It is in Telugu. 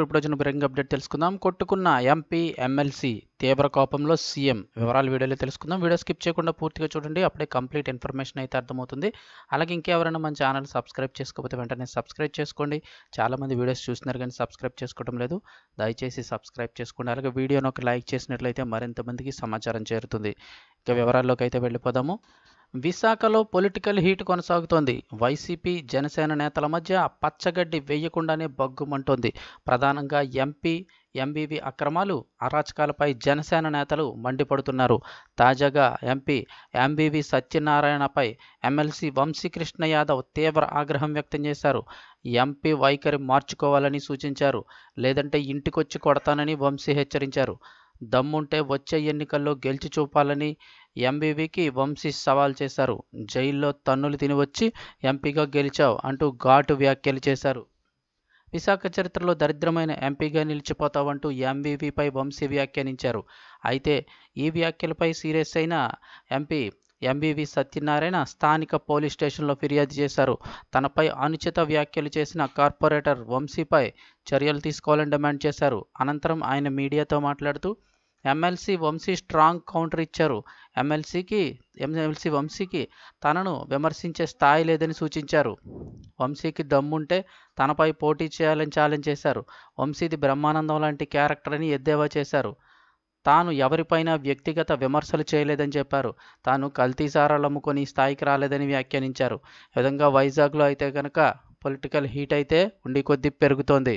ఇప్పుడు వచ్చిన బ్రేకింగ్ అప్డేట్ తెలుసుకుందాం. కొట్టుకున్న ఎంపీ, ఎమ్మెల్సీ తీవ్ర కోపంలో సీఎం వివరాలు వీడియోలో తెలుసుకుందాం. వీడియో స్కిప్ చేయకుండా పూర్తిగా చూడండి, అప్పుడే కంప్లీట్ ఇన్ఫర్మేషన్ అయితే అర్థమవుతుంది. అలాగే ఇంకెవరైనా మన ఛానల్ సబ్స్క్రైబ్ చేసుకోకపోతే వెంటనే సబ్స్క్రైబ్ చేసుకోండి. చాలామంది వీడియోస్ చూస్తున్నారు కానీ సబ్స్క్రైబ్ చేసుకోవడం లేదు, దయచేసి సబ్స్క్రైబ్ చేసుకోండి. అలాగే వీడియోను ఒక లైక్ చేసినట్లయితే మరింత మందికి సమాచారం చేరుతుంది. ఇక వివరాల్లోకి అయితే వెళ్ళిపోదాము. విశాఖలో పొలిటికల్ హీట్ కొనసాగుతోంది. వైసీపీ, జనసేన నేతల మధ్య పచ్చగడ్డి వేయకుండానే బగ్గుమంటోంది. ప్రధానంగా ఎంపీ, ఎంబీవీ అక్రమాలు, అరాచకాలపై జనసేన నేతలు మండిపడుతున్నారు. తాజాగా ఎంపీ ఎంబీవీ సత్యనారాయణపై ఎమ్మెల్సీ వంశీకృష్ణ యాదవ్ తీవ్ర ఆగ్రహం వ్యక్తం చేశారు. ఎంపీ వైఖరి మార్చుకోవాలని సూచించారు. లేదంటే ఇంటికొచ్చి కొడతానని వంశీ హెచ్చరించారు. దమ్ముంటే వచ్చే ఎన్నికల్లో గెలిచి చూపాలని ఎంబీవీకి వంశీ సవాల్ చేశారు. జైల్లో తన్నులు తిని వచ్చి ఎంపీగా గెలిచావు అంటూ ఘాటు వ్యాఖ్యలు చేశారు. విశాఖ చరిత్రలో దరిద్రమైన ఎంపీగా నిలిచిపోతావంటూ ఎంబీవీపై వంశీ వ్యాఖ్యానించారు. అయితే ఈ వ్యాఖ్యలపై సీరియస్ అయిన ఎంపీ ఎంబీవీ సత్యనారాయణ స్థానిక పోలీస్ స్టేషన్లో ఫిర్యాదు చేశారు. తనపై అనుచిత వ్యాఖ్యలు చేసిన కార్పొరేటర్ వంశీపై చర్యలు తీసుకోవాలని డిమాండ్ చేశారు. అనంతరం ఆయన మీడియాతో మాట్లాడుతూ ఎమ్మెల్సీ వంశీ స్ట్రాంగ్ కౌంటర్ ఇచ్చారు. ఎమ్మెల్సీ వంశీకి తనను విమర్శించే స్థాయి లేదని సూచించారు. వంశీకి దమ్ముంటే తనపై పోటీ చేయాలని ఛాలెంజ్ చేశారు. వంశీది బ్రహ్మానందం లాంటి క్యారెక్టర్ అని ఎద్దేవా చేశారు. తాను ఎవరిపైనా వ్యక్తిగత విమర్శలు చేయలేదని చెప్పారు. తాను కల్తీ సారాలు అమ్ముకొని స్థాయికి రాలేదని వ్యాఖ్యానించారు. ఈ విధంగా వైజాగ్లో అయితే కనుక పొలిటికల్ హీట్ అయితే ఉండి కొద్దీ పెరుగుతోంది.